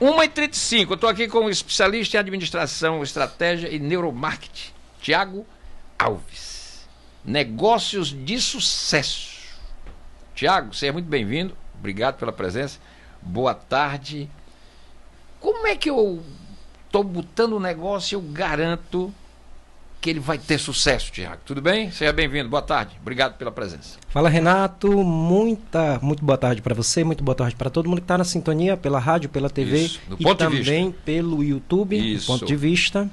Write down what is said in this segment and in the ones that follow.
1h35, eu estou aqui com o especialista em administração, estratégia e neuromarketing, Tiago Alves. Negócios de sucesso. Tiago, seja muito bem-vindo. Obrigado pela presença. Boa tarde. Como é que eu estou botando o negócio e eu garanto que ele vai ter sucesso, Tiago? Tudo bem? Seja bem-vindo. Boa tarde. Obrigado pela presença. Fala, Renato. Muito boa tarde para você, muito boa tarde para todo mundo que está na sintonia, pela rádio, pela TV. Isso, do ponto de vista. Também pelo YouTube, Isso. do ponto de vista.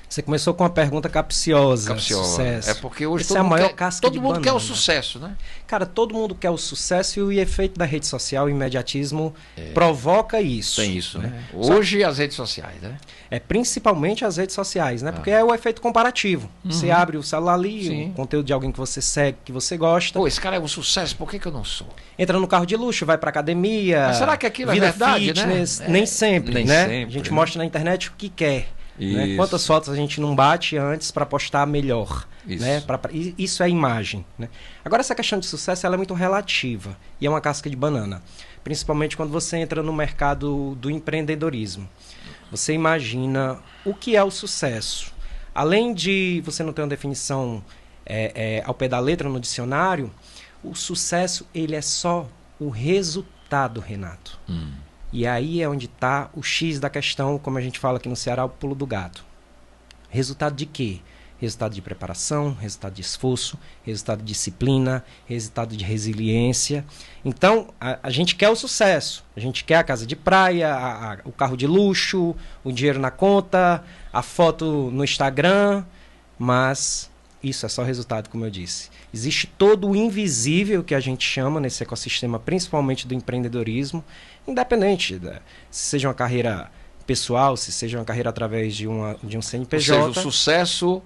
Você começou com uma pergunta capciosa. Sucesso. É porque hoje Essa é a maior casca de todo mundo banana. quer o sucesso, né? Cara, todo mundo quer o sucesso e o efeito da rede social, o imediatismo, provoca isso. Tem isso, né? Hoje as redes sociais, né? Principalmente as redes sociais, né? Porque é o efeito comparativo. Você abre o celular ali, Sim. o conteúdo de alguém que você segue, que você gosta. Pô, esse cara é um sucesso, por que eu não sou? Entra no carro de luxo, vai pra academia. Mas será que aquilo vida é verdade, fitness, né? Nem sempre, Nem né? sempre, A gente né? mostra na internet o que quer. Né? Isso. Quantas fotos a gente não bate antes para postar melhor. Isso. Né? Isso é imagem. Né? Agora, essa questão de sucesso ela é muito relativa e é uma casca de banana. Principalmente quando você entra no mercado do empreendedorismo. Você imagina o que é o sucesso. Além de você não ter uma definição ao pé da letra no dicionário, o sucesso ele é só o resultado, Renato. E aí é onde está o X da questão, como a gente fala aqui no Ceará, o pulo do gato. Resultado de quê? Resultado de preparação, resultado de esforço, resultado de disciplina, resultado de resiliência. Então, a gente quer o sucesso. A gente quer a casa de praia, o carro de luxo, o dinheiro na conta, a foto no Instagram, mas isso é só resultado, como eu disse. Existe todo o invisível que a gente chama nesse ecossistema, principalmente do empreendedorismo, independente se seja uma carreira pessoal, se seja uma carreira através de um CNPJ. Ou seja, o sucesso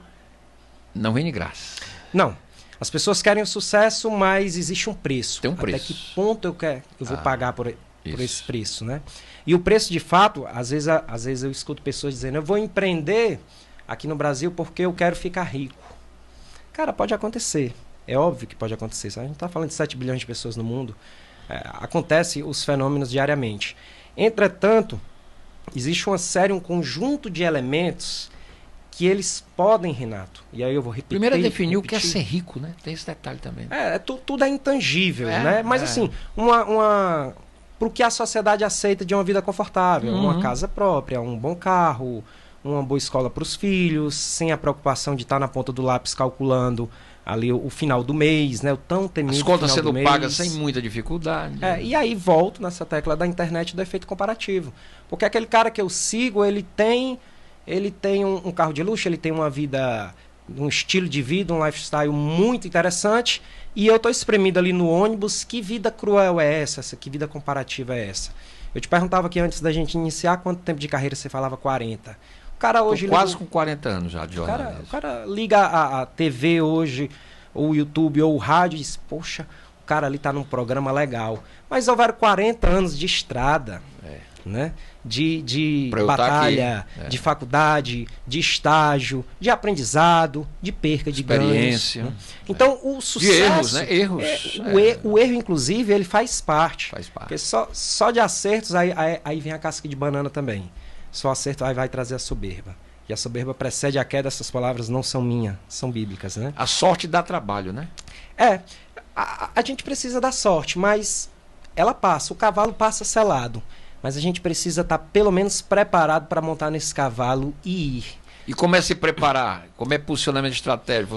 não vem de graça. Não. As pessoas querem o sucesso, mas existe um preço. Tem um preço. Até que ponto eu vou pagar por esse preço, né? E o preço, de fato, às vezes eu escuto pessoas dizendo, eu vou empreender aqui no Brasil porque eu quero ficar rico. Cara, pode acontecer. É óbvio que pode acontecer. A gente está falando de 7 bilhões de pessoas no mundo. Acontecem os fenômenos diariamente. Entretanto, existe um conjunto de elementos que eles podem, Renato. E aí eu vou repetir. Primeiro é definir o que é ser rico, né? Tem esse detalhe também. Tudo é intangível, né? Mas assim, pro que a sociedade aceita de uma vida confortável. Uma casa própria, um bom carro, uma boa escola para os filhos, sem a preocupação de estar na ponta do lápis calculando ali o final do mês, né? O tão temido as contas final sendo pagas sem muita dificuldade. E aí volto nessa tecla da internet do efeito comparativo. Porque aquele cara que eu sigo, ele tem um carro de luxo, ele tem uma vida, um estilo de vida, um lifestyle muito interessante, e eu estou espremido ali no ônibus. Que vida cruel é essa? Que vida comparativa é essa? Eu te perguntava aqui antes da gente iniciar, quanto tempo de carreira você falava? 40. Cara hoje quase com 40 anos já de jornalismo. O cara liga a TV hoje, ou o YouTube, ou o rádio, e diz, poxa, o cara ali tá num programa legal. Mas houveram 40 anos de estrada, né? De batalha, de faculdade, de estágio, de aprendizado, de perca, de experiência, ganhos. Né? Então, o sucesso... De erros, né? Erros. O erro, inclusive, ele faz parte. Faz parte. Porque só de acertos, aí vem a casca de banana também. Só acerto aí vai trazer a soberba. E a soberba precede a queda. Essas palavras não são minhas, são bíblicas, né? A sorte dá trabalho, né? A gente precisa da sorte, mas ela passa. O cavalo passa selado. Mas a gente precisa estar pelo menos preparado para montar nesse cavalo e ir. E como é se preparar? Como é posicionamento estratégico?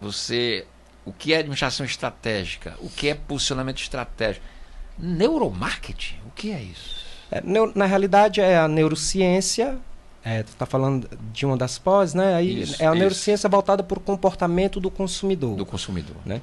Você, o que é administração estratégica? O que é posicionamento estratégico? Neuromarketing? O que é isso? Na realidade é a neurociência. Tu está falando de uma das pós, né? Aí a neurociência voltada para o comportamento do consumidor. Do consumidor. Né?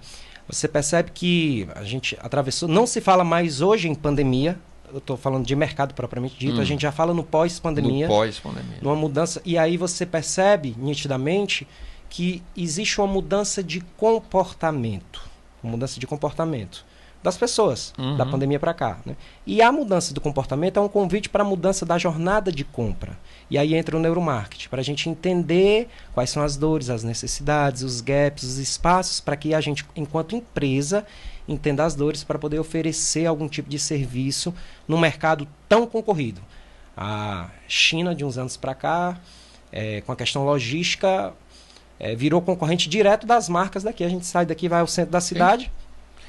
Você percebe que a gente atravessou... Não se fala mais hoje em pandemia. Eu estou falando de mercado propriamente dito. A gente já fala no pós-pandemia. No pós-pandemia. Numa mudança. E aí você percebe nitidamente que existe uma mudança de comportamento. Uma mudança de comportamento das pessoas, da pandemia para cá. Né? E a mudança do comportamento é um convite para a mudança da jornada de compra. E aí entra o neuromarketing, para a gente entender quais são as dores, as necessidades, os gaps, os espaços, para que a gente, enquanto empresa, entenda as dores para poder oferecer algum tipo de serviço num mercado tão concorrido. A China, de uns anos para cá, com a questão logística, virou concorrente direto das marcas daqui. A gente sai daqui, vai ao centro da cidade.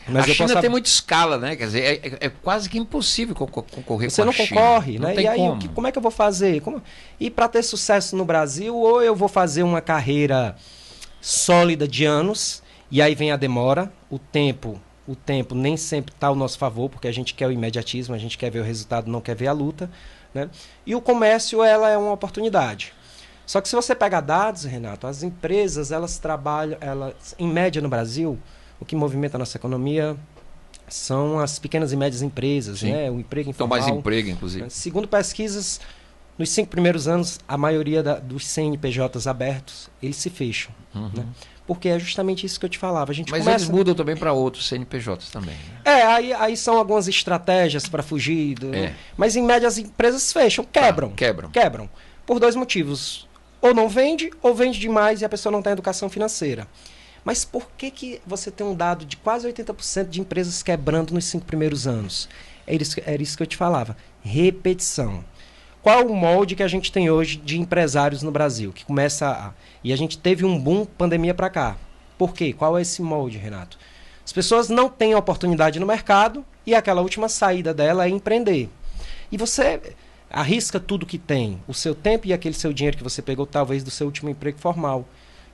Mas a China tem muita escala, né? Quer dizer, é quase que impossível concorrer Você com a não China. concorre, Não né? tem E aí, como. como é que eu vou fazer? E para ter sucesso no Brasil, ou eu vou fazer uma carreira sólida de anos, e aí vem a demora, o tempo nem sempre está ao nosso favor, porque a gente quer o imediatismo, a gente quer ver o resultado, não quer ver a luta, né? E o comércio, ela é uma oportunidade. Só que se você pegar dados, Renato, as empresas, elas trabalham, em média no Brasil, o que movimenta a nossa economia são as pequenas e médias empresas, né? O emprego informal. Então mais emprego, inclusive. Segundo pesquisas, nos 5 primeiros anos, a maioria dos CNPJs abertos, eles se fecham. Né? Porque é justamente isso que eu te falava. Mas eles mudam também para outros CNPJs também. Né? Aí são algumas estratégias para fugir. Mas em média as empresas fecham, quebram. Quebram. Por 2 motivos. Ou não vende, ou vende demais e a pessoa não tem educação financeira. Mas por que você tem um dado de quase 80% de empresas quebrando nos 5 primeiros anos? Era isso que eu te falava. Repetição. Qual o molde que a gente tem hoje de empresários no Brasil? Que e a gente teve um boom pandemia para cá. Por quê? Qual é esse molde, Renato? As pessoas não têm oportunidade no mercado e aquela última saída dela é empreender. E você arrisca tudo que tem, o seu tempo e aquele seu dinheiro que você pegou talvez do seu último emprego formal.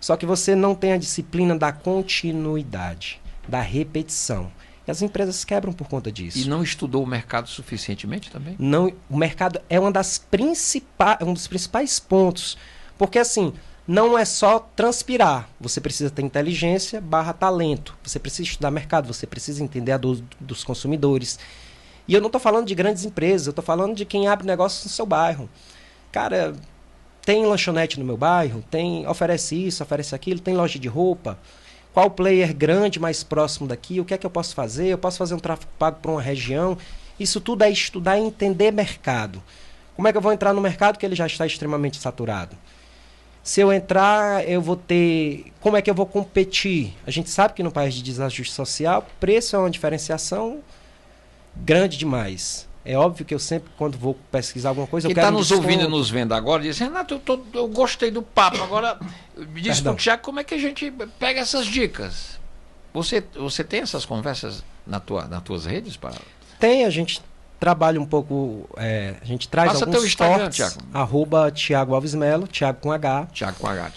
Só que você não tem a disciplina da continuidade, da repetição. E as empresas quebram por conta disso. E não estudou o mercado suficientemente também? Não, o mercado é um dos principais pontos. Porque assim, não é só transpirar. Você precisa ter inteligência / talento. Você precisa estudar mercado, você precisa entender a dor dos consumidores. E eu não estou falando de grandes empresas, eu estou falando de quem abre negócio no seu bairro. Cara, tem lanchonete no meu bairro, oferece isso, oferece aquilo, tem loja de roupa. Qual player grande mais próximo daqui? O que é que eu posso fazer? Eu posso fazer um tráfego pago para uma região? Isso tudo é estudar e entender mercado. Como é que eu vou entrar no mercado que ele já está extremamente saturado? Se eu entrar, eu vou ter... Como é que eu vou competir? A gente sabe que no país de desajuste social, preço é uma diferenciação grande demais. É óbvio que eu sempre, quando vou pesquisar alguma coisa, eu quero... Quem está nos ouvindo e nos vendo agora, diz, Renato, eu gostei do papo. Agora, me diz para o Thiago, como é que a gente pega essas dicas? Você tem essas conversas nas tuas redes? Tem, a gente trabalha um pouco, a gente traz Passa alguns teu Instagram, cortes, Thiago. @Thiago Alves Melo, Thiago com H. Thiago com H.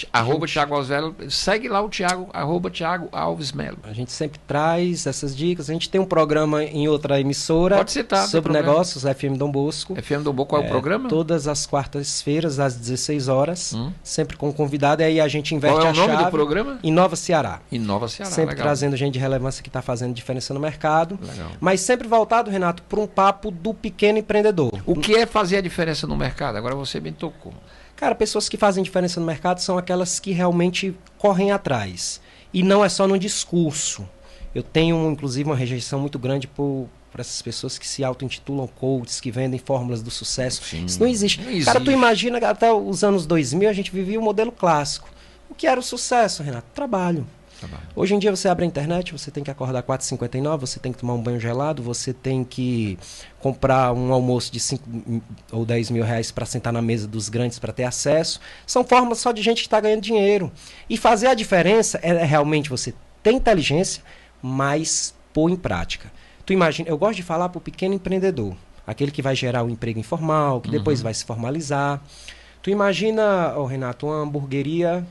@Thiago Alves Melo. Segue lá o Thiago, @Thiago Alves Melo. A gente sempre traz essas dicas. A gente tem um programa em outra emissora. Pode citar, sobre negócios, FM Dom Bosco. FM Dom Bosco, qual é o programa? Todas as quartas-feiras, às 16 horas. Sempre com convidado. E aí a gente inverte qual é a chave. O nome do programa? Inova Ceará. Inova Ceará, sempre legal. Trazendo gente de relevância que está fazendo diferença no mercado. Legal. Mas sempre voltado, Renato, para um papo do pequeno empreendedor. O que é fazer a diferença no mercado? Agora você bem tocou. Cara, pessoas que fazem diferença no mercado são aquelas que realmente correm atrás. E não é só no discurso. Eu tenho, inclusive, uma rejeição muito grande por essas pessoas que se auto-intitulam coaches, que vendem fórmulas do sucesso. Sim, isso não existe. Não existe. Cara, tu imagina, até os anos 2000, a gente vivia o modelo clássico. O que era o sucesso, Renato? Trabalho. Hoje em dia você abre a internet, você tem que acordar 4h59, você tem que tomar um banho gelado, você tem que comprar um almoço de 5 ou 10 mil reais para sentar na mesa dos grandes para ter acesso. São formas só de gente que está ganhando dinheiro. E fazer a diferença é realmente você ter inteligência, mas pôr em prática. Tu imagina, eu gosto de falar para o pequeno empreendedor, aquele que vai gerar o emprego informal, que depois vai se formalizar. Tu imagina, Renato, uma hamburgueria,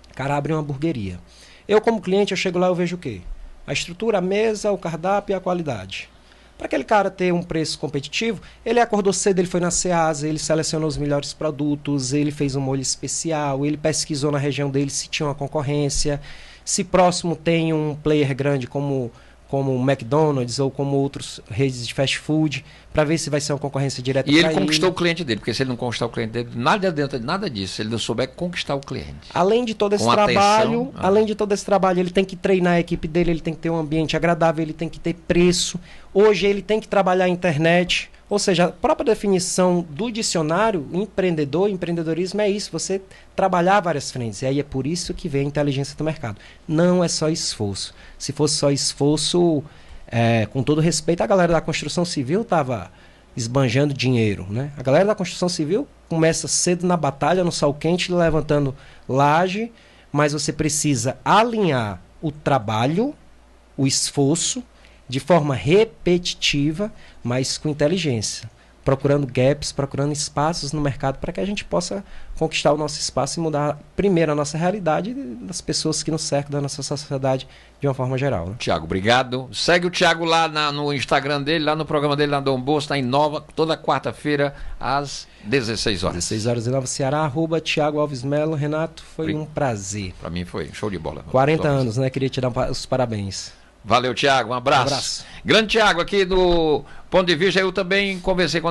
o cara abre uma hamburgueria. Eu, como cliente, eu chego lá e eu vejo o quê? A estrutura, a mesa, o cardápio e a qualidade. Para aquele cara ter um preço competitivo, ele acordou cedo, ele foi na Ceasa, ele selecionou os melhores produtos, ele fez um molho especial, ele pesquisou na região dele se tinha uma concorrência, se próximo tem um player grande como o McDonald's ou como outras redes de fast food, para ver se vai ser uma concorrência direta. E ele conquistou o cliente dele, porque se ele não conquistar o cliente dele, nada adianta nada disso, se ele não souber conquistar o cliente. Além de todo esse trabalho, ele tem que treinar a equipe dele, ele tem que ter um ambiente agradável, ele tem que ter preço. Hoje ele tem que trabalhar a internet. Ou seja, a própria definição do dicionário, empreendedorismo é isso, você trabalhar várias frentes. E aí é por isso que vem a inteligência do mercado. Não é só esforço. Se fosse só esforço, Com todo respeito, a galera da construção civil estava esbanjando dinheiro, né? A galera da construção civil começa cedo na batalha, no sol quente, levantando laje, mas você precisa alinhar o trabalho, o esforço, de forma repetitiva, mas com inteligência, procurando gaps, procurando espaços no mercado para que a gente possa conquistar o nosso espaço e mudar primeiro a nossa realidade e das pessoas que nos cercam, da nossa sociedade de uma forma geral. Né? Tiago, obrigado. Segue o Tiago lá no Instagram dele, lá no programa dele, lá no Dom Bosco, está em Nova, toda quarta-feira, às 16 horas. 16 horas em Nova Ceará, @Tiago Alves Melo. Renato, foi um prazer. Para mim foi show de bola. 40 anos, né? Queria te dar os parabéns. Valeu, Tiago. Um abraço. Grande Tiago, aqui do Ponto de Vista, eu também conversei com